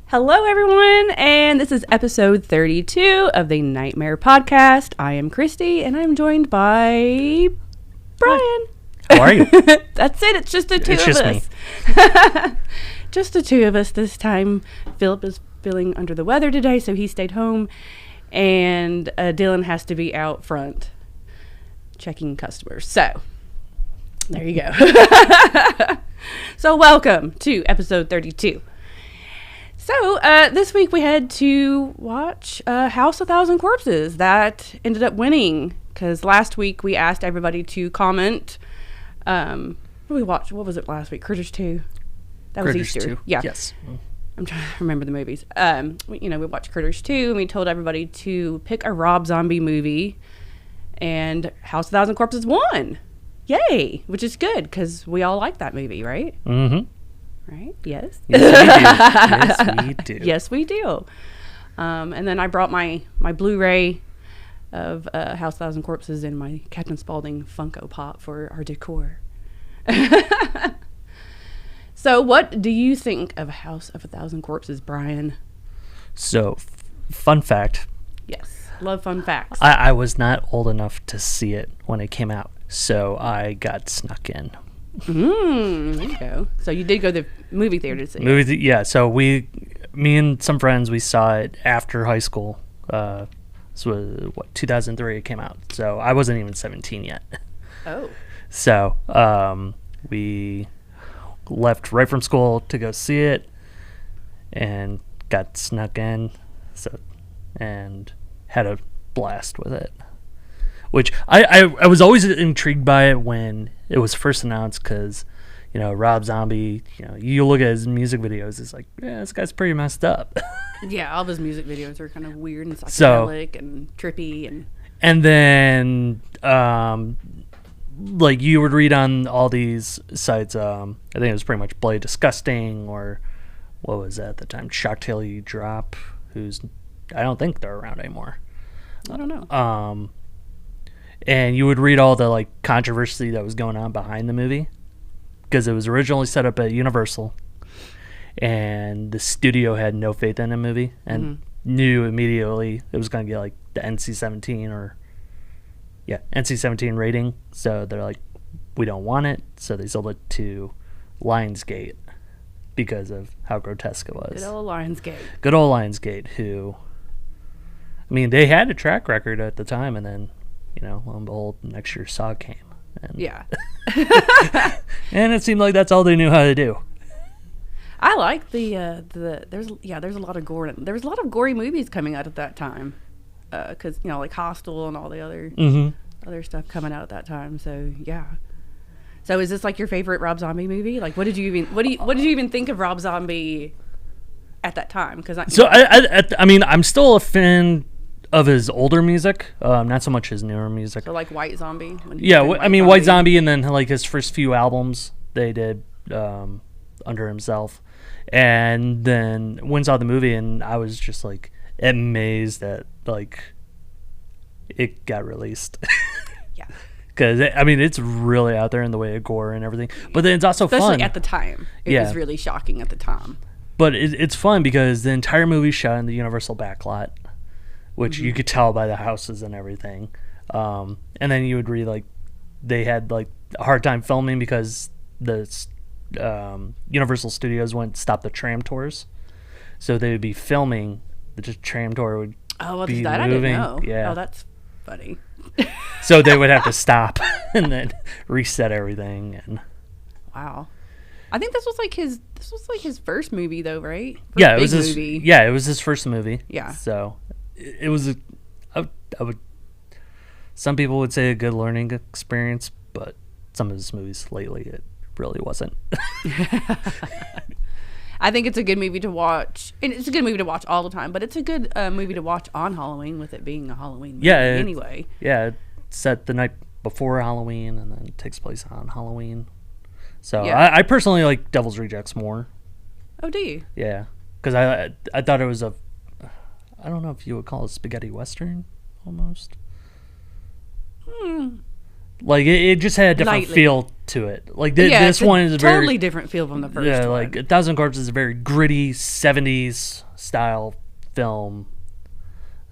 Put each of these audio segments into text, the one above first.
Hello, everyone, and this is episode 32 of the Nightmare Podcast. I am Christy, and I'm joined by Brian. How are you? That's it. It's just the two of us. Me. Just the two of us this time. Philip is feeling under the weather today, so he stayed home, and Dylan has to be out front checking customers. So, there you go. So, welcome to episode 32. So, this week we had to watch House of Thousand Corpses. That ended up winning, because last week we asked everybody to comment. What did we watch? What was it last week? Critters 2? That was Critters Easter. 2. Yeah. Yes. I'm trying to remember the movies. We watched Critters 2, and we told everybody to pick a Rob Zombie movie, and House of Thousand Corpses won. Yay! Which is good, because we all like that movie, right? Mm-hmm. Right? Yes. Yes, we do. Yes, we do. And then I brought my Blu-ray of House of Thousand Corpses in my Captain Spaulding Funko Pop for our decor. So, what do you think of House of a Thousand Corpses, Brian? So, fun fact. Yes, love fun facts. I was not old enough to see it when it came out, so I got snuck in. There you go. So you did go to the movie theater to see it. Yeah, so me and some friends, we saw it after high school. This was, 2003 it came out. So I wasn't even 17 yet. Oh. So we left right from school to go see it and got snuck in and had a blast with it. Which I was always intrigued by it when it was first announced, because, Rob Zombie, you look at his music videos, it's like, yeah, this guy's pretty messed up. Yeah, all of his music videos are kind of weird and psychedelic and trippy. And then, you would read on all these sites, I think it was pretty much Bloody Disgusting, or what was that at the time? Shock Till You Drop, I don't think they're around anymore. I don't know. And you would read all the controversy that was going on behind the movie, because it was originally set up at Universal, and the studio had no faith in the movie and knew immediately it was going to get the NC-17 NC-17 rating. So they're like, we don't want it. So they sold it to Lionsgate because of how grotesque it was. Good old Lionsgate. Good old Lionsgate, who, they had a track record at the time, and then, lo and behold, next year Saw came. And yeah. And it seemed like that's all they knew how to do. I like there's a lot of gore. There was a lot of gory movies coming out at that time. Because, like Hostel and all the other other stuff coming out at that time. So, yeah. So is this your favorite Rob Zombie movie? What did you even think of Rob Zombie at that time? I'm still a fan of his older music, not so much his newer music. So White Zombie? White Zombie, and then his first few albums they did under himself. And then went and saw the movie, and I was just amazed that it got released. Yeah. Because, it's really out there in the way of gore and everything. But then it's also especially fun. At the time. It was really shocking at the time. But it's fun because the entire movie shot in the Universal backlot, which you could tell by the houses and everything. And then you would read, they had, a hard time filming because the Universal Studios stopped the tram tours. So they would be filming, the tram tour would be that moving. I didn't know. Yeah. Oh, that's funny. So they would have to stop and then reset everything. And wow. I think this was his first movie though, right? It was his movie. Yeah, it was his first movie. Yeah. So it was some people would say a good learning experience, but some of his movies lately it really wasn't. I think it's a good movie to watch, and it's a good movie to watch all the time, but it's a good movie to watch on Halloween, with it being a Halloween movie anyway. Yeah, it's set the night before Halloween, and then it takes place on Halloween. So I personally like Devil's Rejects more. Oh, do you? Yeah, because I thought it was I don't know if you would call it a spaghetti western, almost. Like it just had a different feel to it. Like this one is a totally different feel from the first one. Yeah, like 1,000 Corpses is a very gritty 70s style film.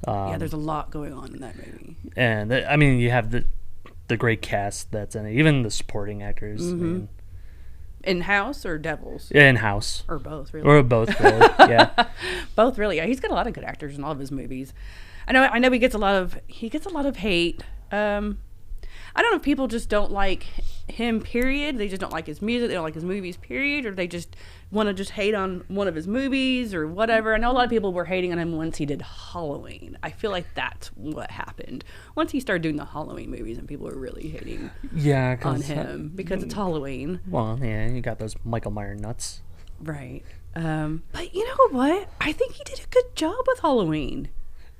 There's a lot going on in that movie. And I mean, you have the great cast that's in it, even the supporting actors. Mm-hmm. In-house or Devils? In-house. Or both, really. Or both, really. Yeah. Both, really. Yeah, he's got a lot of good actors in all of his movies. I know he gets a lot of hate. I don't know if people just don't like him, period. They just don't like his music. They don't like his movies, period. Or they just want to just hate on one of his movies or whatever. I know a lot of people were hating on him once he did Halloween. I feel like that's what happened. Once he started doing the Halloween movies and people were really hating on him because it's Halloween. Well, yeah, you got those Michael Myers nuts. Right. But you know what? I think he did a good job with Halloween.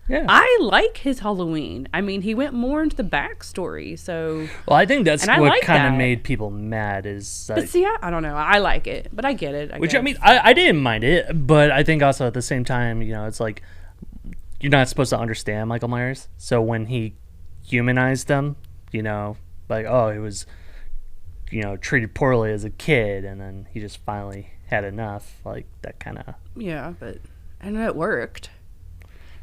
Yeah. I like his Halloween. I mean, he went more into the backstory, so... Well, I think that's what kind of made people mad is... But see, I don't know. I like it, but I get it, I guess. I mean, I didn't mind it, but I think also at the same time, it's like, you're not supposed to understand Michael Myers, so when he humanized him, like, oh, he was, treated poorly as a kid, and then he just finally had enough, like, that kind of... Yeah, but... I know it worked.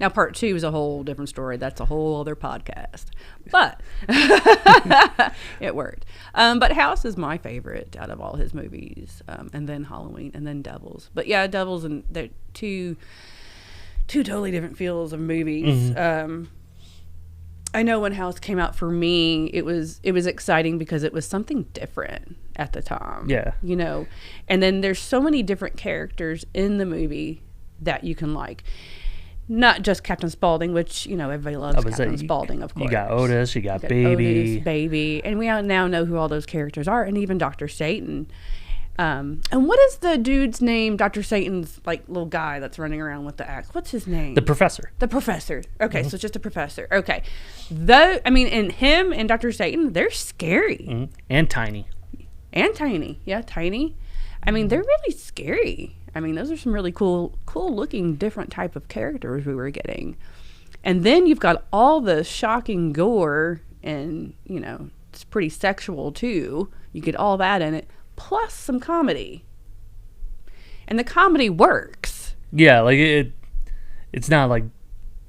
Now, part 2 is a whole different story. That's a whole other podcast. But it worked. But House is my favorite out of all his movies. And then Halloween, and then Devils. But yeah, Devils and they're two totally different feels of movies. Mm-hmm. I know when House came out for me, it was exciting because it was something different at the time. Yeah. And then there's so many different characters in the movie that you can like. Not just Captain Spaulding, which, everybody loves Captain Spaulding, of course. You got Otis, you got Baby. Otis, Baby. And we now know who all those characters are, and even Dr. Satan. And what is the dude's name, Dr. Satan's, little guy that's running around with the axe? What's his name? The Professor. The Professor. Okay, mm-hmm. So it's just a professor. Okay. And him and Dr. Satan, they're scary. Mm-hmm. And tiny. Yeah, tiny. I mean, they're really scary. I mean, those are some really cool looking different type of characters we were getting. And then you've got all the shocking gore and, it's pretty sexual too. You get all that in it, plus some comedy. And the comedy works. Yeah, like it's not like...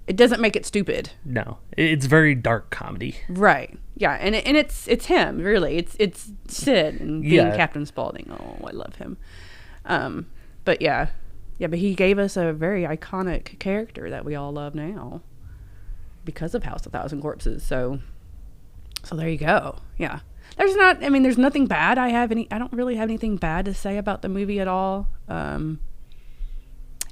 It doesn't make it stupid. No, it's very dark comedy. Right. Yeah, and it's him, really. It's Sid and being Captain Spaulding. Oh, I love him. But but he gave us a very iconic character that we all love now because of House of 1,000 Corpses. So there you go. Yeah. There's nothing bad. I don't really have anything bad to say about the movie at all. And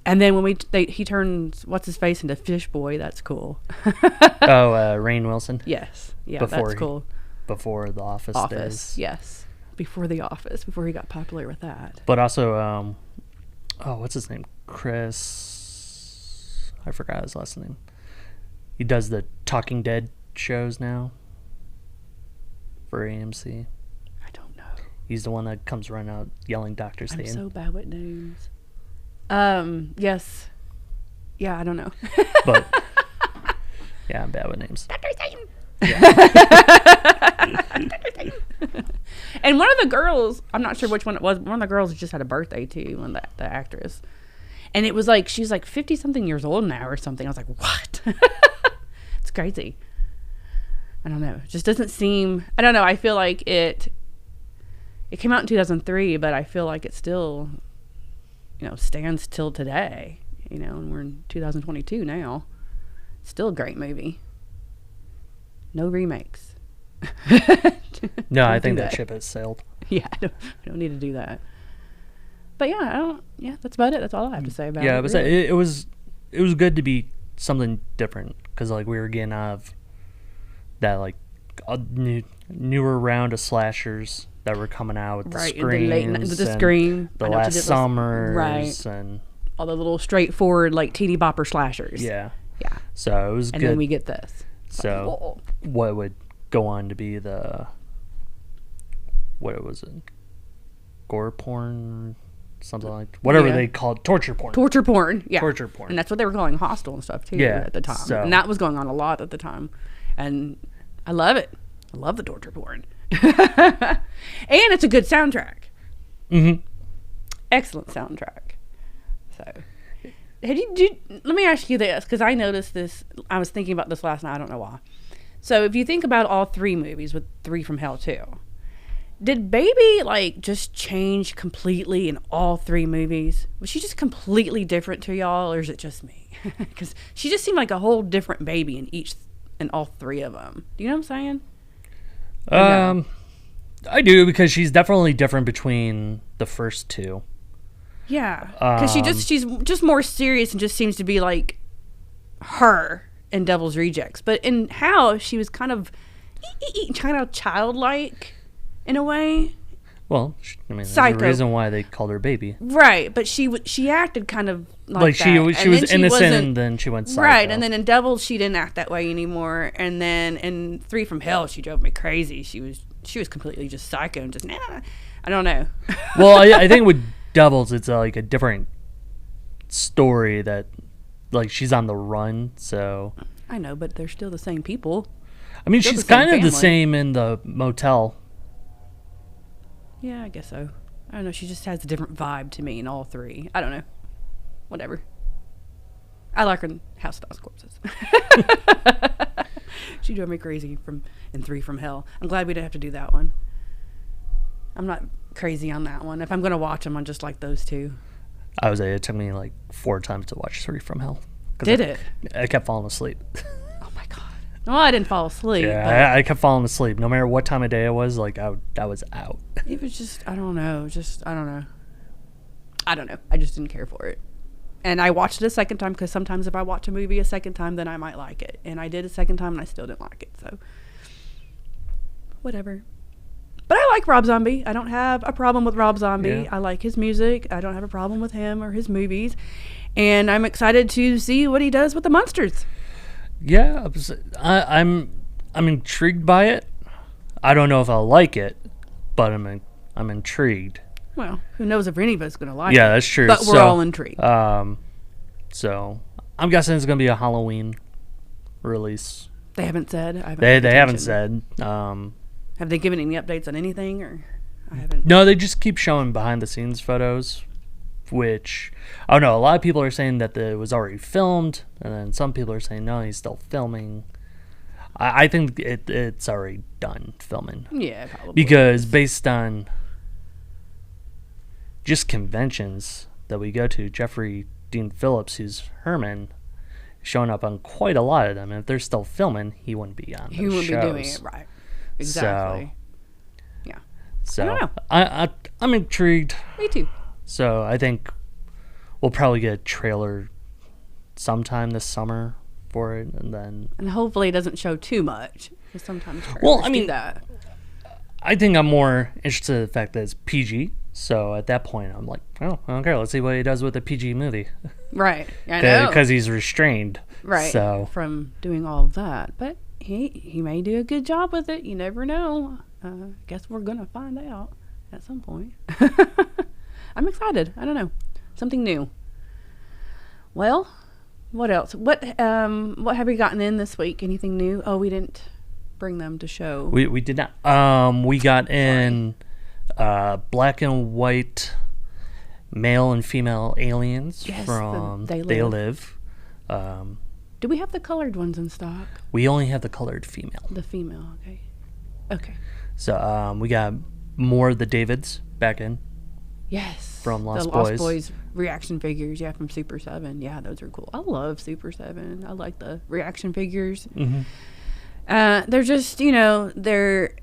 then when he turns what's his face into Fish Boy, that's cool. Rainn Wilson. Yes. Yeah, that's cool. Before The Office days. Yes. Before The Office, before he got popular with that. But also, what's his name? Chris. I forgot his last name. He does the Talking Dead shows now for AMC. I don't know. He's the one that comes running out yelling Dr. Satan. I'm so bad with names. Yes. Yeah, I don't know. But, yeah, I'm bad with names. Dr. Satan. Yeah. And one of the girls, I'm not sure which one it was, one of the girls just had a birthday too, the actress. And it was like, she's like 50 something years old now or something. I was like, what? It's crazy. I don't know. It just doesn't seem, I don't know. I feel like it came out in 2003, but I feel like it still, stands till today, and we're in 2022 now. Still a great movie. No remakes. No, I think that ship has sailed. Yeah, I don't need to do that. But yeah, that's about it. That's all I have to say about it. Yeah, it was good to be something different because we were getting out of that a newer round of slashers that were coming out with the Screams, the Scream, the Last Summers, right, and all the little straightforward teeny bopper slashers. Yeah. So it was good. And then we get this. So what would go on to be what was it? Gore porn, something like whatever they called torture porn. Torture porn, yeah. Torture porn, and that's what they were calling Hostel and stuff too at the time. And that was going on a lot at the time, and I love it. I love the torture porn. And it's a good soundtrack. Mm-hmm. Excellent soundtrack. So, let me ask you this, because I noticed this. I was thinking about this last night. I don't know why. So, if you think about all three movies with Three from Hell too, did Baby just change completely in all three movies? Was she just completely different to y'all, or is it just me? Because she just seemed like a whole different baby in all three of them. Do you know what I'm saying? I do, because she's definitely different between the first two. Yeah, because she's just more serious and just seems to be like her in Devil's Rejects. But in How, she was kind of childlike in a way. Well, there's Psycho. a reason why they called her Baby. Right, but she acted kind of like that. She was innocent, and then she went psycho. Right, and then in Devils, she didn't act that way anymore. And then in Three from Hell, she drove me crazy. She was completely just psycho and just, I don't know. Well, I think with Devils, it's a different story that, she's on the run, so. I know, but they're still the same people. I mean, she's kind of the same in the motel. Yeah, I guess so. I don't know. She just has a different vibe to me in all three. I don't know. Whatever. I like her in House of Thousand Corpses. She drove me crazy in Three from Hell. I'm glad we didn't have to do that one. I'm not crazy on that one. If I'm going to watch them, I just like those two. It took me 4 times to watch Three from Hell. Did I kept falling asleep. Oh my God. Well, I didn't fall asleep. Yeah, I kept falling asleep. No matter what time of day it was, I was out. It was just, I don't know. I just didn't care for it. And I watched it a second time, because sometimes if I watch a movie a second time, then I might like it. And I did a second time, and I still didn't like it. So, whatever. But I like Rob Zombie. I don't have a problem with Rob Zombie. Yeah. I like his music. I don't have a problem with him or his movies. And I'm excited to see what he does with the Munsters. Yeah, I'm intrigued by it. I don't know if I'll like it, but I'm intrigued. Well, who knows if any of us is going to like it. Yeah, that's true. But we're all intrigued. So I'm guessing it's going to be a Halloween release. They haven't said. They haven't said. Have they given any updates on anything, or I haven't? No, they just keep showing behind the scenes photos, which I don't know. A lot of people are saying that it was already filmed, and then some people are saying no, he's still filming. I think it's already done filming. Yeah, probably. Because based on just conventions that we go to, Jeffrey Dean Phillips, who's Herman, showing up on quite a lot of them. And if they're still filming, he wouldn't be on those shows. He wouldn't be doing it, right. Exactly. Yeah. So I don't know. I'm intrigued. Me too. So I think we'll probably get a trailer sometime this summer for it, and hopefully it doesn't show too much, because sometimes trailers do that. I think I'm more interested in the fact that it's PG. So at that point, I'm like, oh, okay, let's see what he does with a PG movie. Right. I know. Because he's restrained. Right. So from doing all of that, but he may do a good job with it. You never know. Guess we're gonna find out at some point. I'm excited. I don't know, something new. Well, what else? What have we gotten in this week? Anything new? Oh, we didn't bring them to show. We did not. We got in black and white male and female aliens from They Live. Do we have the colored ones in stock? We only have the colored female. The female, okay. So we got more of the Davids back in. Yes. From Lost the Boys. Lost Boys reaction figures, from Super 7. Yeah, those are cool. I love Super 7. I like the reaction figures. Mm-hmm. They're just, they're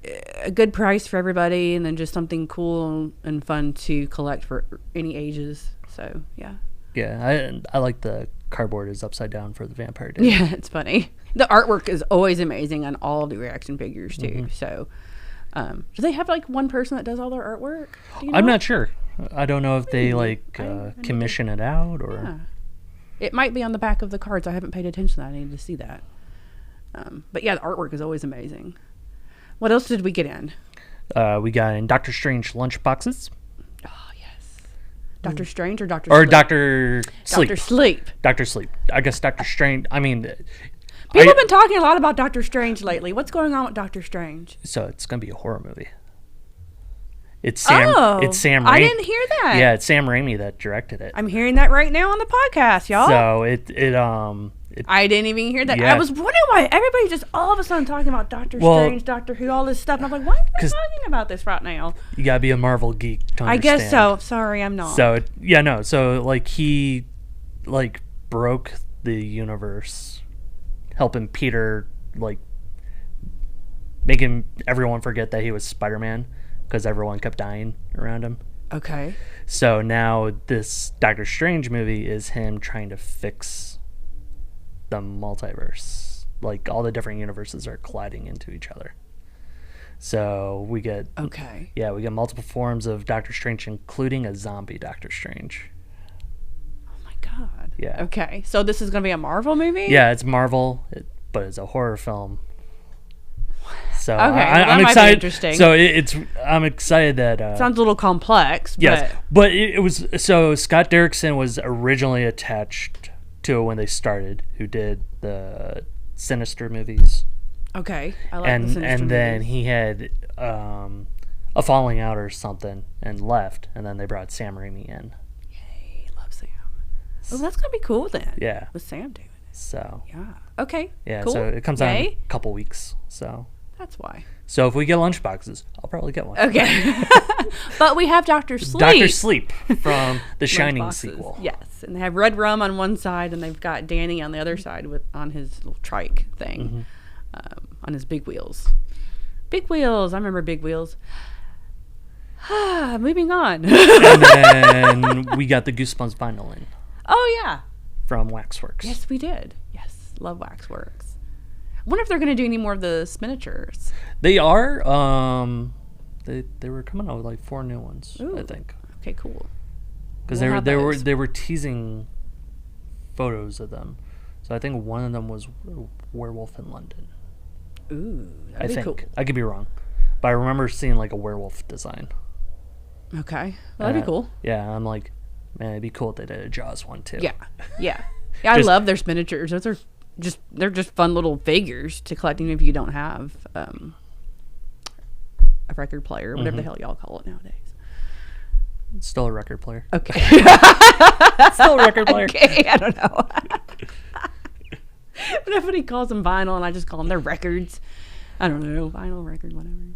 a good price for everybody, and then just something cool and fun to collect for any ages. So, yeah. Yeah, I like the cardboard is upside down for the vampire day. Yeah, it's funny. The artwork is always amazing on all of the reaction figures, too. Mm-hmm. So, do they have, one person that does all their artwork? Do you know? I'm not sure. I don't know if they, commission it out, or... Yeah. It might be on the back of the cards. I haven't paid attention to that. I need to see that. But yeah, the artwork is always amazing. What else did we get in? We got in Doctor Strange lunchboxes. Oh, yes. Doctor Strange or Doctor Or Sleep? Doctor Sleep. Doctor Sleep. Doctor Sleep. I guess Doctor Strange, People have been talking a lot about Doctor Strange lately. What's going on with Doctor Strange? So it's going to be a horror movie. It's Sam Raimi. I didn't hear that. Yeah, it's Sam Raimi that directed it. I'm hearing that right now on the podcast, y'all. So I didn't even hear that. Yeah. I was wondering why everybody's just all of a sudden talking about Doctor Strange, Doctor Who, all this stuff. And I'm like, why are they talking about this right now? You gotta be a Marvel geek to understand. I guess so. Sorry, I'm not. So yeah, no. So like he broke the universe, helping Peter making everyone forget that he was Spider-Man because everyone kept dying around him. Okay. So now this Doctor Strange movie is him trying to fix the multiverse. Like all the different universes are colliding into each other. So we get we get multiple forms of Doctor Strange, including a zombie Doctor Strange. Oh my god. Yeah. Okay. So this is gonna be a Marvel movie? Yeah, it's Marvel, but it's a horror film. So okay, I'm might excited. Be interesting. So I'm excited that sounds a little complex. Yes, but it was so Scott Derrickson was originally attached to it when they started, who did the Sinister movies. Okay, I like the Sinister movies. And then he had a falling out or something and left, and then they brought Sam Raimi in. Yay, love Sam. Oh, that's gonna be cool then. Yeah, with Sam doing it. So yeah, okay, yeah. Cool. So it comes out in a couple weeks. So that's why. So if we get lunchboxes, I'll probably get one. Okay, but we have Dr. Sleep. Dr. Sleep from the Shining sequel. Yes, and they have Red Rum on one side, and they've got Danny on the other side on his little trike thing, on his big wheels. Big wheels. I remember big wheels. Moving on. And then we got the Goosebumps Vinyl in. Oh yeah. From Waxworks. Yes, we did. Yes, love Waxworks. I wonder if they're going to do any more of the miniatures. They are. They were coming out with like 4 new ones. Ooh, I think. Okay, cool. Because they were teasing photos of them. So I think one of them was Werewolf in London. Ooh, that'd be cool. I could be wrong, but I remember seeing like a werewolf design. Okay, well, that'd be cool. Yeah, I'm like, man, it'd be cool if they did a Jaws one too. Yeah. I love their miniatures. Those are they're just fun little figures to collect, even if you don't have a record player, whatever the hell y'all call it nowadays. It's still a record player. Okay. Still a record player. Okay, I don't know. But everybody calls them vinyl, and I just call them their records. I don't know, vinyl, record, whatever.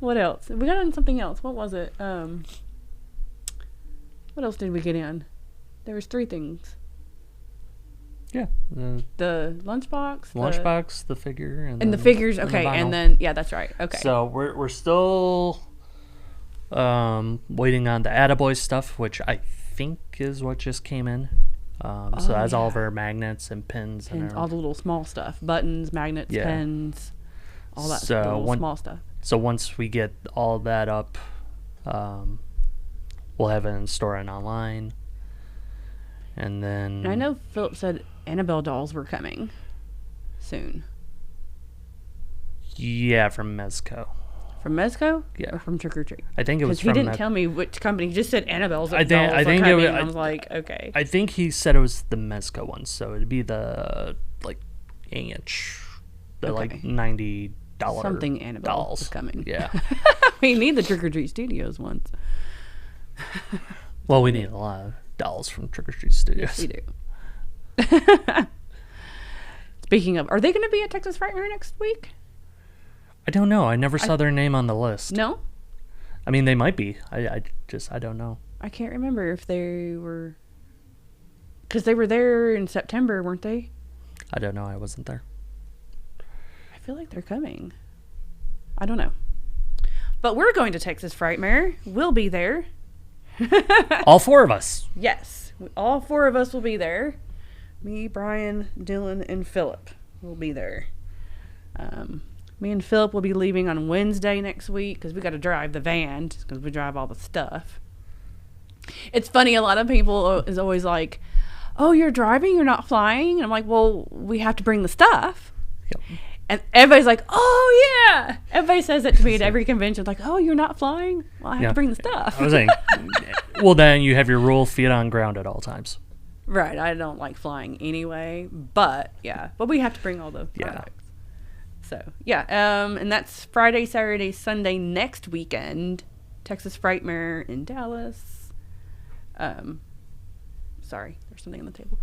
What else? We got on something else. What was it? What else did we get in? There was 3 things. Yeah. The lunchbox, the figure, and the figures. Okay, and then that's right. Okay. So we're still waiting on the Attaboy stuff, which I think is what just came in. So that's all of our magnets and pins and all the little small stuff, buttons, magnets, pins, all that small stuff. So once we get all that up, we'll have it in store and online. And then... And I know Philip said Annabelle dolls were coming soon. Yeah, from Mezco. From Mezco? Yeah. Or from Trick or Treat? I think it was from... Because he didn't tell me which company. He just said Annabelle's dolls I think coming. I was like, okay. I think he said it was the Mezco one. So it'd be the, 8-inch, the, $90 something Annabelle dolls. is coming. Yeah. We need the Trick or Treat Studios ones. Well, we need a lot of dolls from Trick or Treat Studios. Yes, we do. Speaking of, are they going to be at Texas Frightmare next week? I don't know. I never saw their name on the list. No? I mean, they might be. I don't know. I can't remember if they were... Because they were there in September, weren't they? I don't know. I wasn't there. I feel like they're coming. I don't know. But we're going to Texas Frightmare. We'll be there. All 4 of us. Yes. All 4 of us will be there. Me, Brian, Dylan, and Philip will be there. Me and Philip will be leaving on Wednesday next week because we got to drive the van because we drive all the stuff. It's funny. A lot of people is always like, oh, you're driving? You're not flying? And I'm like, well, we have to bring the stuff. Yep. And everybody's like, oh, yeah. Everybody says that to me at every convention. Like, oh, you're not flying? Well, I have to bring the stuff. I was saying, well, then you have your rule feet on ground at all times. Right. I don't like flying anyway, but yeah. But we have to bring all the products. So, yeah. And that's Friday, Saturday, Sunday next weekend. Texas Frightmare in Dallas. Sorry, there's something on the table.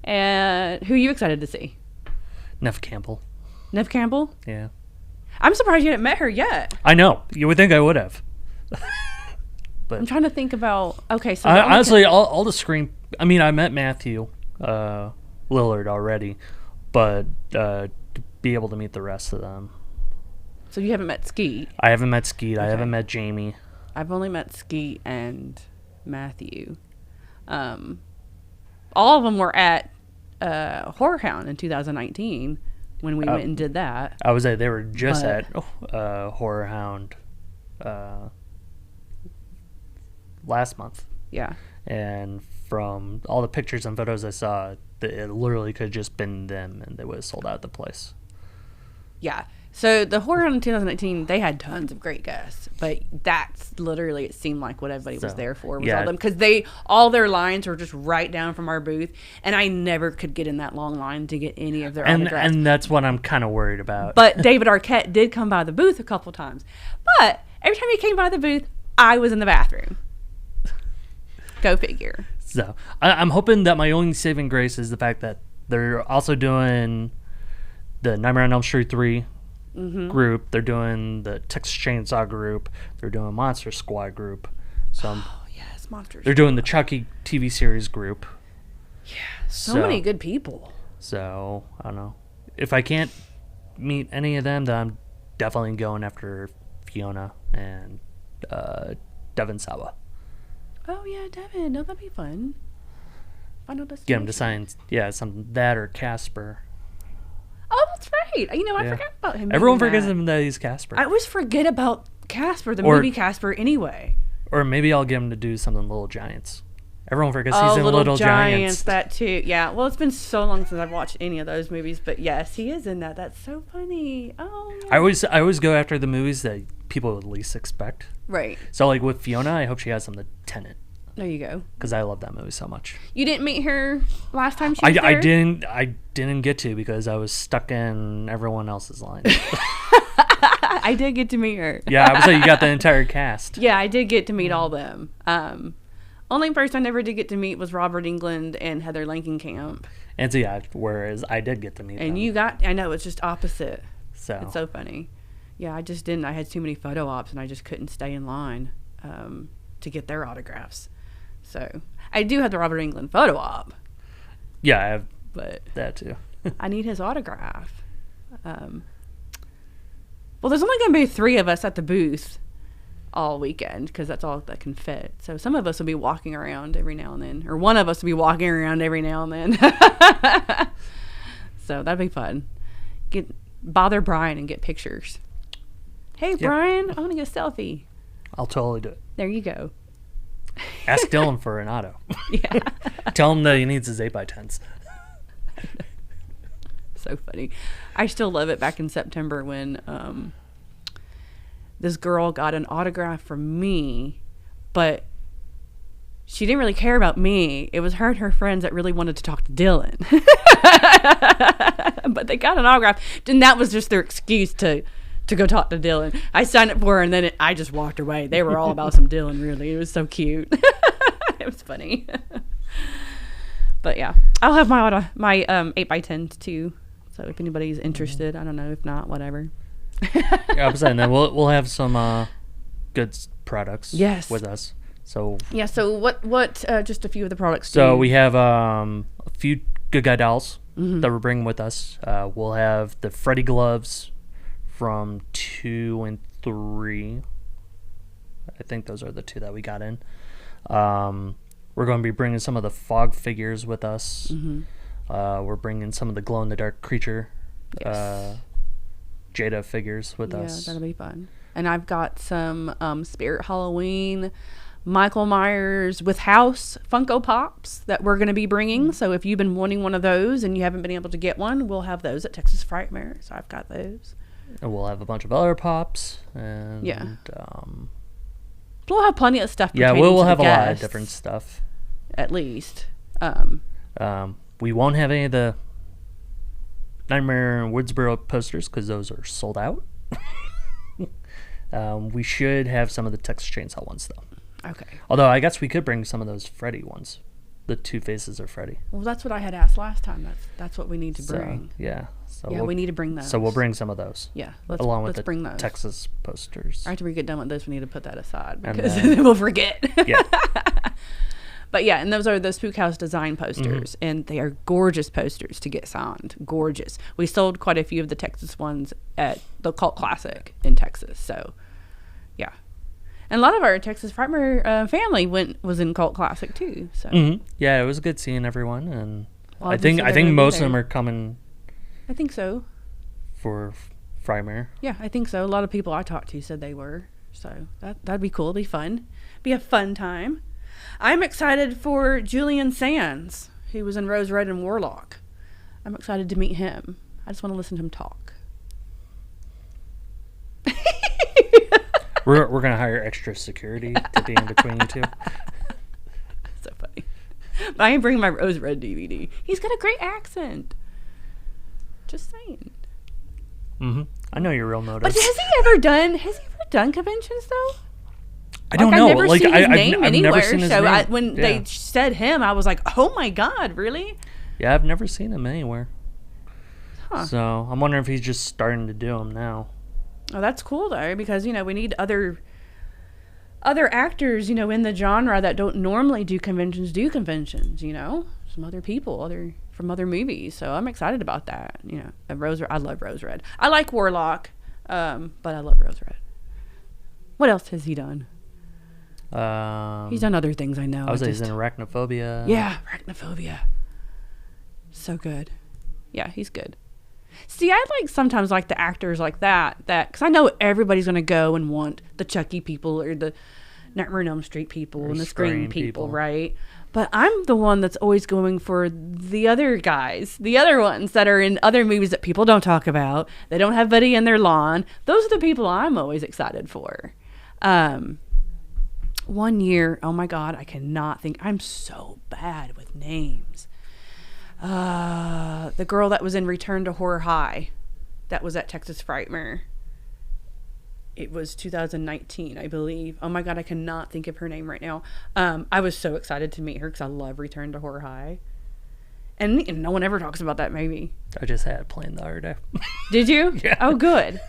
And who are you excited to see? Neve Campbell. Neve Campbell? Yeah. I'm surprised you hadn't met her yet. I know. You would think I would have. But I'm trying to think about... Okay, so... honestly, all the Scream... I mean, I met Matthew Lillard already, but to be able to meet the rest of them... So you haven't met Skeet? I haven't met Skeet. Okay. I haven't met Jamie. I've only met Skeet and Matthew. All of them were at Horror Hound in 2019 when we went and did that. I was there. They were just at Horror Hound last month. Yeah. And from all the pictures and photos I saw, it literally could have just been them, and they would have sold out the place. Yeah. So the Horror Hound in 2019, they had tons of great guests, but that's literally, it seemed like what everybody was there for was all them, because all their lines were just right down from our booth, and I never could get in that long line to get any of their autographs. And that's what I'm kind of worried about. But David Arquette did come by the booth a couple times, but every time he came by the booth, I was in the bathroom. Go figure. So I'm hoping that my only saving grace is the fact that they're also doing the Nightmare on Elm Street 3 group. They're doing the Texas Chainsaw group. They're doing Monster Squad group. So yes, Monsters. They're doing the Chucky TV series group. Yeah, so many good people. So I don't know. If I can't meet any of them, then I'm definitely going after Fiona and Devin Sawa. Oh yeah, Devin. No, that'd be fun. Final Destination. Get him to sign, something that or Casper. Oh, that's right. I forgot about him. Everyone forgets him that he's Casper. I always forget about Casper, the movie Casper, anyway. Or maybe I'll get him to do something Little Giants. Everyone forgets he's in Little Giants. That too. Yeah. Well, it's been so long since I've watched any of those movies, but yes, he is in that. That's so funny. Oh. I always go after the movies that people would least expect. Right. So like with Fiona, I hope she has something to Tenet. There you go. Because I love that movie so much. You didn't meet her last time she was there? I didn't get to because I was stuck in everyone else's line. I did get to meet her. Yeah, I was like, you got the entire cast. Yeah, I did get to meet all them. Only person I never did get to meet was Robert Englund and Heather Langenkamp. And so yeah, whereas I did get to meet them. And I know, it's just opposite. So it's so funny. Yeah, I just didn't. I had too many photo ops and I just couldn't stay in line to get their autographs. So I do have the Robert Englund photo op. Yeah, I have that too. I need his autograph. Well, there's only going to be 3 of us at the booth all weekend because that's all that can fit. So some of us will be walking around every now and then, or one of us will be walking around every now and then. So that'd be fun. Bother Brian and get pictures. Hey, Brian, I want to get a selfie. I'll totally do it. There you go. Ask Dylan for an auto. Yeah. Tell him that he needs his 8x10s. So funny. I still love it back in September when this girl got an autograph from me, but she didn't really care about me. It was her and her friends that really wanted to talk to Dylan. But they got an autograph, and that was just their excuse to go talk to Dylan. I signed up for her, and then I just walked away. They were all about some Dylan, really. It was so cute. It was funny. But yeah, I'll have my 8x10s too. So if anybody's interested, I don't know. If not, whatever. Yeah, I'm saying that we'll have some good products. With us. So yeah. So what? Just a few of the products. So we have a few Good Guy dolls that we're bringing with us. We'll have the Freddy gloves from 2 and 3. I think those are the 2 that we got in. We're going to be bringing some of the Fog figures with us. We're bringing some of the glow-in-the-dark creature Jada figures with us. Yeah, that'll be fun. And I've got some Spirit Halloween Michael Myers with House Funko Pops that we're going to be bringing. So if you've been wanting one of those and you haven't been able to get one, we'll have those at Texas Frightmare. So I've got those. And we'll have a bunch of other pops. And We'll have plenty of stuff. Yeah, we'll have a lot of different stuff. At least. We won't have any of the Nightmare in Woodsboro posters because those are sold out. We should have some of the Texas Chainsaw ones, though. Okay. Although I guess we could bring some of those Freddy ones. The Two Faces of Freddy. Well, that's what I had asked last time. That's what we need to bring. Yeah. We need to bring those. So we'll bring some of those. Yeah. Let's bring those. Texas posters. After we get done with this, we need to put that aside because then we'll forget. Yeah. But yeah, and those are the Spook House design posters, and they are gorgeous posters to get signed. Gorgeous. We sold quite a few of the Texas ones at the Cult Classic in Texas. So, yeah. And a lot of our Texas Frightmare family was in Cult Classic too. So yeah, it was good seeing everyone, and I think most of them are coming. I think so. For Frightmare. Yeah, I think so. A lot of people I talked to said they were. So that'd be cool. It'd be fun. Be a fun time. I'm excited for Julian Sands, who was in Rose Red and Warlock. I'm excited to meet him. I just want to listen to him talk. We're gonna hire extra security to be in between you two. So funny. But I am bringing my Rose Red DVD. He's got a great accent. Just saying. I know your real motives. But has he ever done conventions though? I don't know. I've never seen his name anywhere. Never seen his name. When they said him, I was like, "Oh my God, really?" Yeah, I've never seen him anywhere. Huh. So I'm wondering if he's just starting to do them now. Oh, that's cool though, because we need other actors, in the genre that don't normally do conventions. Some other people, from other movies. So I'm excited about that. I love Rose Red. I like Warlock, but I love Rose Red. What else has he done? He's done other things, I know. He's in Arachnophobia. Yeah, Arachnophobia. So good. Yeah, he's good. See, I sometimes like the actors like that because I know everybody's going to go and want the Chucky people or the Nightmare on Elm Street people and the Scream people, right? But I'm the one that's always going for the other guys, the other ones that are in other movies that people don't talk about. They don't have Buddy in their lawn. Those are the people I'm always excited for. One year, oh my God, I cannot think. I'm so bad with names. The girl that was in Return to Horror High, that was at Texas Frightmare. It was 2019, I believe. Oh my God, I cannot think of her name right now. I was so excited to meet her because I love Return to Horror High. And no one ever talks about that movie. I just had it playing the other day. Did you? Yeah. Oh, good.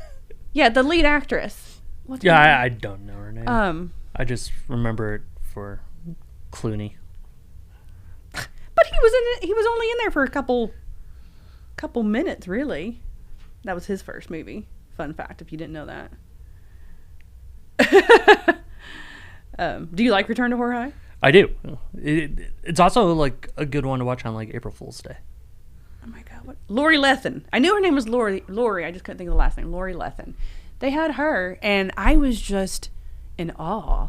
Yeah, the lead actress. What's her name? I don't know her name. I just remember it for Clooney. But he was only in there for a couple minutes, really. That was his first movie. Fun fact, if you didn't know that. Do you like Return to Horror High? I do. It's also a good one to watch on April Fool's Day. Oh my God, what? Lori Lethen. I knew her name was Lori. I just couldn't think of the last name. Lori Lethen. They had her, and I was just in awe.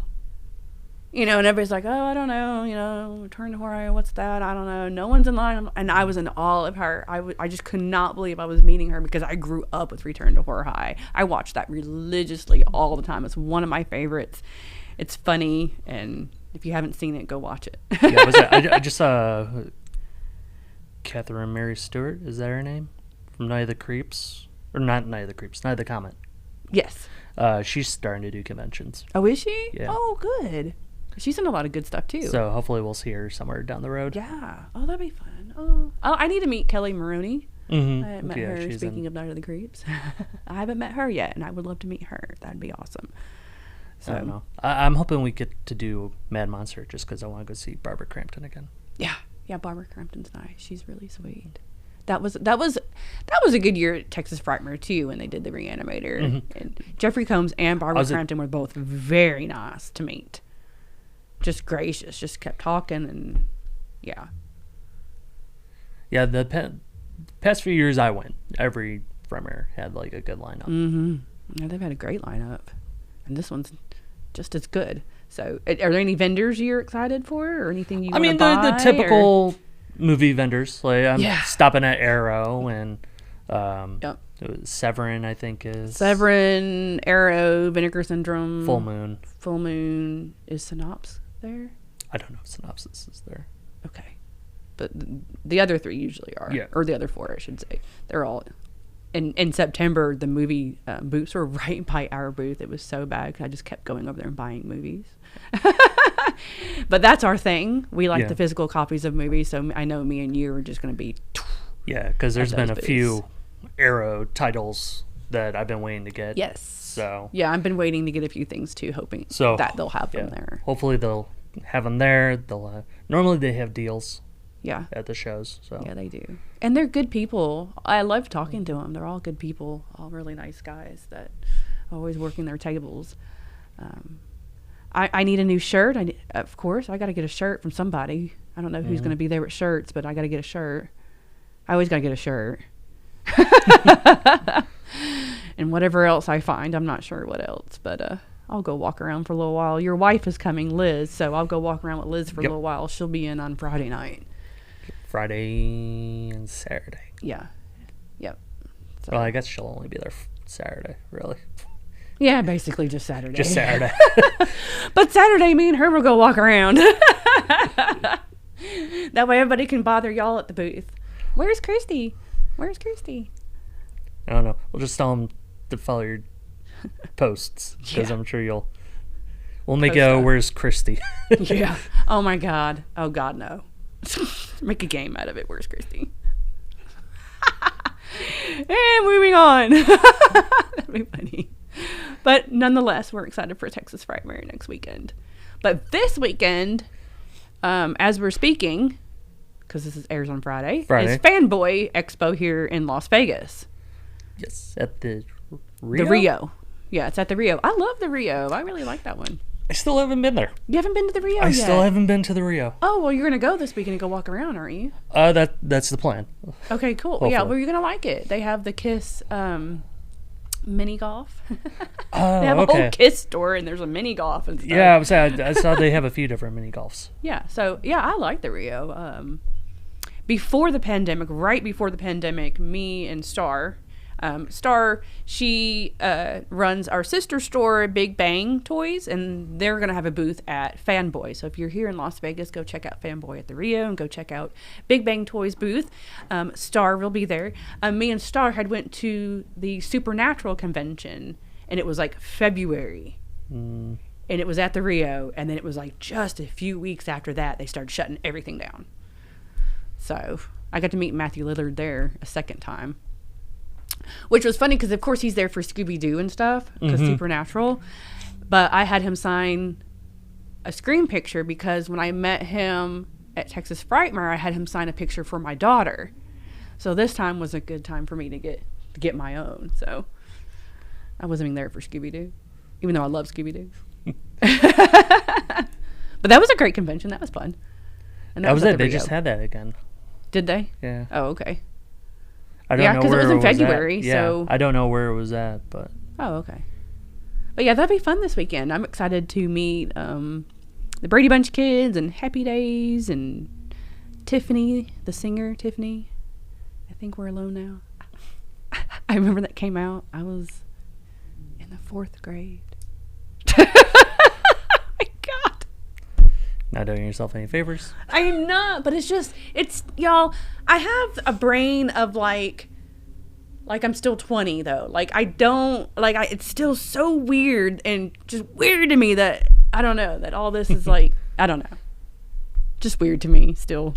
And everybody's like, oh, I don't know, Return to Horror, what's that? I don't know. No one's in line. And I was in awe of her. I just could not believe I was meeting her because I grew up with Return to Horror High. I watched that religiously all the time. It's one of my favorites. It's funny, and if you haven't seen it, go watch it. Yeah, was that? I just saw Catherine Mary Stewart. Is that her name? From Night of the Creeps? Or not Night of the Creeps, Night of the Comet. Yes. She's starting to do conventions. Oh, is she? Yeah. Oh, good. She's in a lot of good stuff, too. So hopefully we'll see her somewhere down the road. Yeah. Oh, that'd be fun. Oh, I need to meet Kelly Maroney. Mm-hmm. I haven't met her, speaking of Night of the Creeps. I haven't met her yet, and I would love to meet her. That'd be awesome. So, I don't know. I'm hoping we get to do Mad Monster just because I want to go see Barbara Crampton again. Yeah. Yeah, Barbara Crampton's nice. She's really sweet. That was a good year at Texas Frightmare too when they did the Reanimator. Mm-hmm. And Jeffrey Combs and Barbara Crampton were both very nice to meet. Just gracious, just kept talking, and yeah. Yeah, the past few years I went, every Frightmare had a good lineup. Mm-hmm. Yeah, they've had a great lineup, and this one's just as good. So, are there any vendors you're excited for, or anything you? The typical movie vendors. I'm stopping at Arrow and Severin, I think is Severin, Arrow, Vinegar Syndrome, Full Moon. Full Moon. Is Synopsis there? I don't know if Synopsis is there. Okay. But the other 3 usually are. Yeah. Or the other 4, I should say. They're all... In September, the movie booths were right by our booth. It was so bad because I just kept going over there and buying movies. But that's our thing. We like the physical copies of movies, so I know me and you are just going to be... Yeah, because there's been a few Arrow titles that I've been waiting to get. Yes. So yeah, I've been waiting to get a few things too, hoping that they'll have them there. Hopefully they'll have them there. They'll normally they have deals. Yeah. At the shows. So yeah, they do. And they're good people. I love talking to them. They're all good people, all really nice guys that are always working their tables. I need a new shirt. Of course, I got to get a shirt from somebody. I don't know who's going to be there with shirts, but I got to get a shirt. I always got to get a shirt. And whatever else I find, I'm not sure what else, but I'll go walk around for a little while. Your wife is coming, Liz, so I'll go walk around with Liz for a little while. She'll be in on Friday night. Friday and Saturday. Yeah. Yep. So. Well, I guess she'll only be there Saturday, really. Yeah, basically just Saturday. Just Saturday. But Saturday, me and her will go walk around. That way everybody can bother y'all at the booth. Where's Christy? Where's Christy? I don't know. We'll just tell them to follow your posts, because I'm sure we'll make a Where's Christy? Yeah. Oh, my God. Oh, God, no. Make a game out of it. Where's Christy? And moving on. That'd be funny. But nonetheless, we're excited for Texas Frightmare next weekend. But this weekend, as we're speaking, because this airs on Friday, is Fanboy Expo here in Las Vegas. Yes, at the Rio? The Rio. Yeah, it's at the Rio. I love the Rio. I really like that one. I still haven't been there. You haven't been to the Rio yet? I still haven't been to the Rio. Oh, well, you're going to go this weekend and go walk around, aren't you? That's the plan. Okay, cool. Hopefully. Yeah, well, you're going to like it. They have the Kiss mini golf. Oh, they have a whole Kiss store, and there's a mini golf and stuff. Yeah, I saw they have a few different mini golfs. Yeah, so, yeah, I like the Rio. Before the pandemic, right before the pandemic, me and Star, she runs our sister store, Big Bang Toys, and they're going to have a booth at Fanboy. So if you're here in Las Vegas, go check out Fanboy at the Rio and go check out Big Bang Toys booth. Star will be there. Me and Star had went to the Supernatural convention, and it was like February. And it was at the Rio, and then it was like just a few weeks after that, they started shutting everything down. So I got to meet Matthew Lillard there a second time. Which was funny because, of course, he's there for Scooby-Doo and stuff, because Supernatural. But I had him sign a screen picture because when I met him at Texas Frightmare, I had him sign a picture for my daughter. So this time was a good time for me to get my own. So I wasn't even there for Scooby-Doo, even though I love Scooby-Doo. But that was a great convention. That was fun. And that was it. They just had that again. Did they? Yeah. Oh, okay. I don't know because where it was in at. February. Yeah, so I don't know where it was at, but. Oh, okay. But yeah, that'd be fun this weekend. I'm excited to meet the Brady Bunch kids and Happy Days and Tiffany, the singer Tiffany. I think We're Alone Now. I remember that came out. I was in the 4th grade. My God. Not doing yourself any favors. I'm not, but it's y'all. I have a brain of like I'm still 20 though. Like I don't it's still so weird and just weird to me that I don't know that all this is like I don't know, just weird to me still.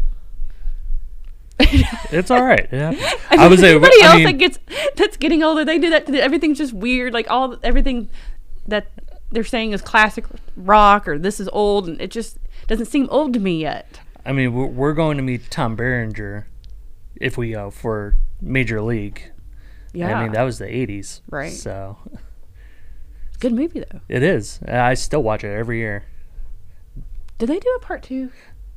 It's all right. Yeah, I was everybody else that's getting older. They do that. Everything's just weird. Like everything that they're saying is classic rock or this is old, and it just doesn't seem old to me yet. I mean, we're going to meet Tom Berenger if we go for Major League. Yeah. I mean, that was the 80s. Right. So. Good movie, though. It is. I still watch it every year. Did they do a part 2?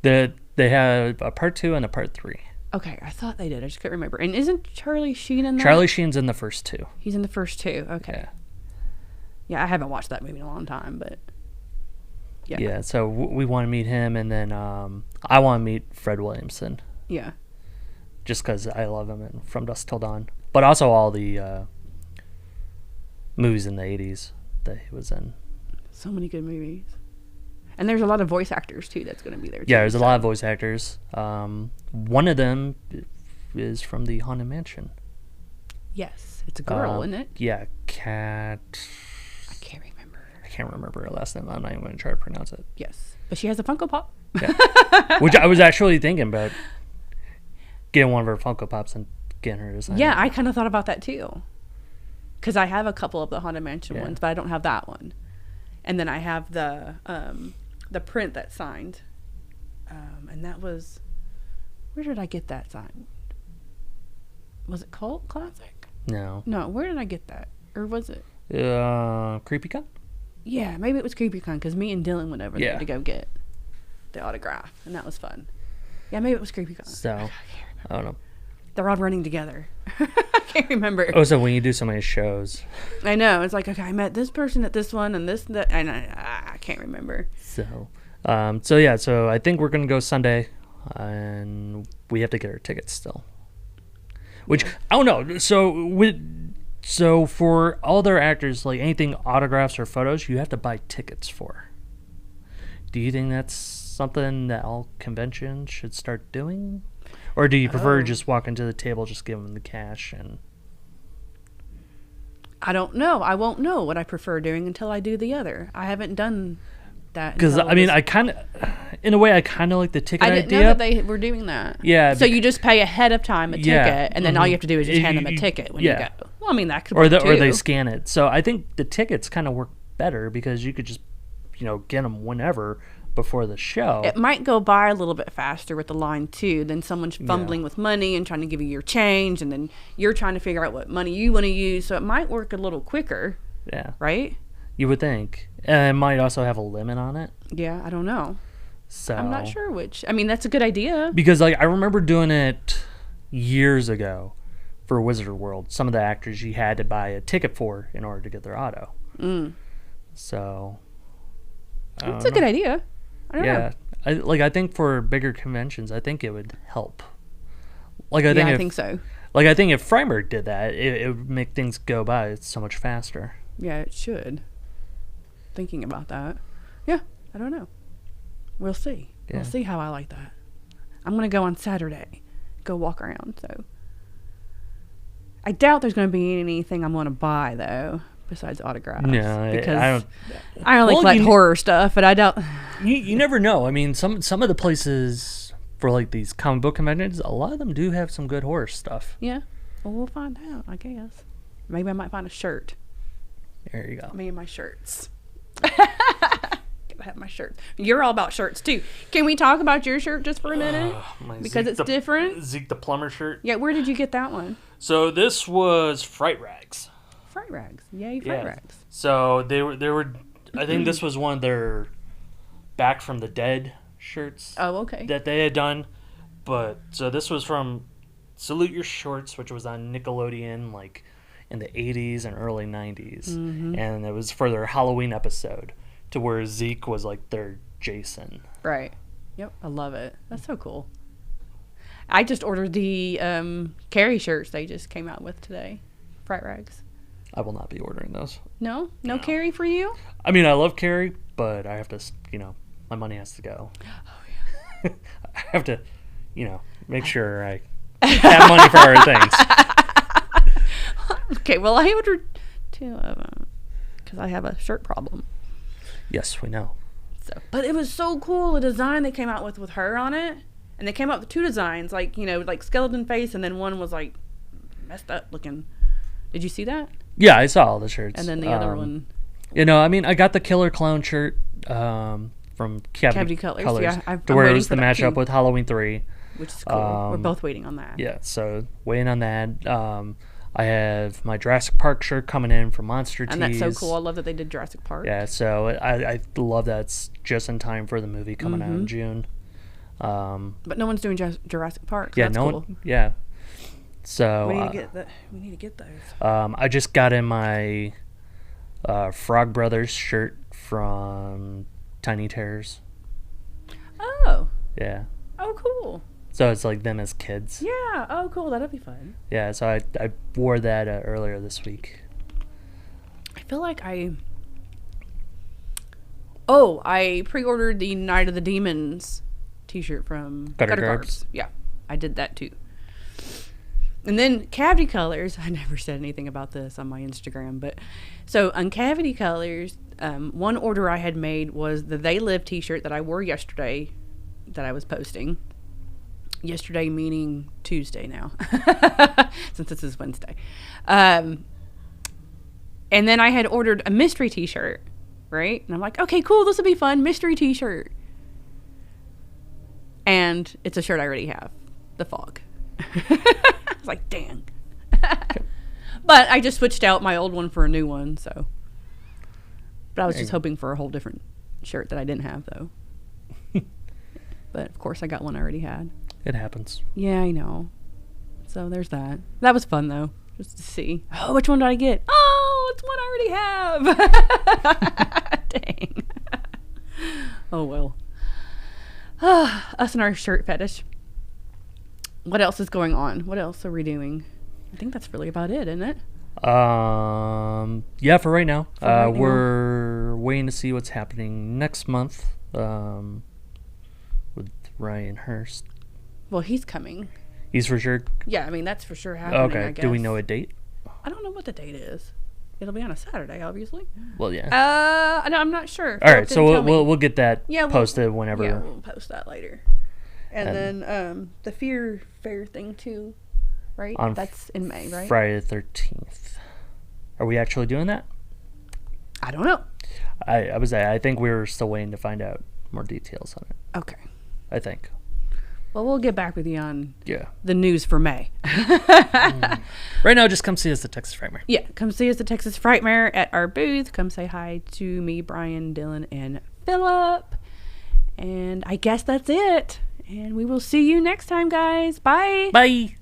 They have a part 2 and a part 3. Okay, I thought they did. I just couldn't remember. And isn't Charlie Sheen in that? Charlie Sheen's in the first 2. He's in the first 2. Okay. Yeah, I haven't watched that movie in a long time, but. Yeah, so we want to meet him, and then I want to meet Fred Williamson. Yeah. Just because I love him in From Dusk Till Dawn. But also all the movies in the 80s that he was in. So many good movies. And there's a lot of voice actors, too, that's going to be there, too. Yeah, there's a lot of voice actors. One of them is from the Haunted Mansion. Yes. It's a girl, isn't it? Yeah, Cat... I can't remember. I can't remember her last name. I'm not even going to try to pronounce it. Yes. But she has a Funko Pop. Yeah. Which I was actually thinking about getting one of her Funko Pops and getting her to sign Yeah, it. I kind of thought about that, too. Because I have a couple of the Haunted Mansion ones, but I don't have that one. And then I have the print that's signed. And that was... Where did I get that signed? Was it Cult Classic? No. No, where did I get that? Or was it? CreepyCon? Yeah, maybe it was CreepyCon, because me and Dylan went over there to go get the autograph. And that was fun. Yeah, maybe it was CreepyCon. So, I don't know. They're all running together. I can't remember. Oh, so when you do so many shows. I know. It's like, okay, I met this person at this one and this and that. And I can't remember. So I think we're going to go Sunday. And we have to get our tickets still. Which, I don't know. So for all their actors, like anything autographs or photos, you have to buy tickets for. Do you think that's something that all conventions should start doing? Or do you prefer just walking to the table, just give them the cash? And I don't know. I won't know what I prefer doing until I do the other. I haven't done that. Because, I mean, I kind of, in a way, I kind of like the ticket idea. I didn't know that they were doing that. Yeah. So you just pay ahead of time a ticket, and then all you have to do is just hand them a ticket when you go. Well, I mean, that could work too. Or they scan it. So I think the tickets kind of work better because you could just, get them whenever before the show. It might go by a little bit faster with the line too than someone's fumbling with money and trying to give you your change, and then you're trying to figure out what money you want to use. So it might work a little quicker. Yeah. Right? You would think. And it might also have a limit on it. Yeah, I don't know. So I'm not sure which. I mean, that's a good idea. Because I remember doing it years ago for Wizard World. Some of the actors you had to buy a ticket for in order to get their auto. So that's a good idea. I don't know. I think for bigger conventions, I think it would help. I think so. I think if Freiburg did that, it would make things go by so much faster. Yeah, it should. Thinking about that. Yeah, I don't know. We'll see. Yeah. We'll see how I like that. I'm going to go on Saturday. Go walk around, so. I doubt there's going to be anything I'm going to buy, though, besides autographs. No, because I only collect horror stuff, but I doubt. You never know. I mean, some of the places for these comic book conventions, a lot of them do have some good horror stuff. Yeah. Well, we'll find out, I guess. Maybe I might find a shirt. There you go. Me and my shirts. Gotta have my shirt. You're all about shirts too. Can we talk about your shirt just for a minute? Because it's different. Zeke the Plumber shirt. Yeah, where did you get that one? So this was Fright Rags. Fright Rags. Yay, Fright Rags. So they were I think this was one of their Back from the Dead shirts. Oh, okay. That they had done. But so this was from Salute Your Shorts, which was on Nickelodeon in the 80s and early 90s. Mm-hmm. And it was for their Halloween episode to where Zeke was their Jason. Right. Yep. I love it. That's so cool. I just ordered the Carrie shirts they just came out with today. Fright Rags. I will not be ordering those. No? No Carrie for you? I mean, I love Carrie, but I have to, my money has to go. Oh, yeah. I have to, make sure I have money for other things. Okay, well, I ordered 2 of them because I have a shirt problem. Yes, we know. So, but it was so cool, the design they came out with her on it. And they came out with 2 designs, like skeleton face, and then one was messed up looking. Did you see that? Yeah, I saw all the shirts. And then the other one. I mean, I got the Killer Clown shirt from Cavity Colors. Yeah, to where it was the matchup with Halloween 3. Which is cool. We're both waiting on that. Yeah, so waiting on that. I have my Jurassic Park shirt coming in from Monster Tees. And that's so cool. I love that they did Jurassic Park. Yeah, so I love that it's just in time for the movie coming out in June. But no one's doing Jurassic Park. So yeah, that's cool. Yeah. So we need to get those. I just got in my Frog Brothers shirt from Tiny Terrors. Oh. Yeah. Oh, cool. So it's them as kids. Yeah. Oh, cool. That'll be fun. Yeah. So I wore that earlier this week. I feel like I Oh, I pre-ordered the Night of the Demons t-shirt from Gutter Gutter Garbs. Garbs. Yeah, I did that too. And then Cavity Colors, I never said anything about this on my Instagram, but so on Cavity Colors, one order I had made was the They Live t-shirt that I wore yesterday that I was posting. Yesterday meaning Tuesday now, since this is Wednesday. And then I had ordered a mystery t-shirt, right? And I'm like, okay, cool, this will be fun, mystery t-shirt. And it's a shirt I already have, the Fog. I was like, dang. But I just switched out my old one for a new one, so. But I was just hoping for a whole different shirt that I didn't have, though. But, of course, I got one I already had. It happens. Yeah, I know. So there's that. That was fun, though, just to see. Oh, which one did I get? Oh, it's one I already have. Dang. Oh, well. Us and our shirt fetish. What else is going on? What else are we doing? I think that's really about it, isn't it? Yeah, for right now. We're waiting to see what's happening next month with Ryan Hurst. Well, he's coming. He's for sure? Yeah, I mean, that's for sure happening, Okay. I guess. Do we know a date? I don't know what the date is. It'll be on a Saturday, obviously. Well, yeah. No, I'm not sure. All right, so we'll get that posted whenever. Yeah, we'll post that later. And then the Fear Fair thing too, right? That's in May, right? Friday the 13th. Are we actually doing that? I don't know. I think we're still waiting to find out more details on it. Okay. I think. Well, we'll get back with you on Yeah. the news for May. Right now, just come see us at Texas Frightmare. Yeah, come see us at Texas Frightmare at our booth. Come say hi to me, Brian, Dylan, and Philip. And I guess that's it. And we will see you next time, guys. Bye. Bye.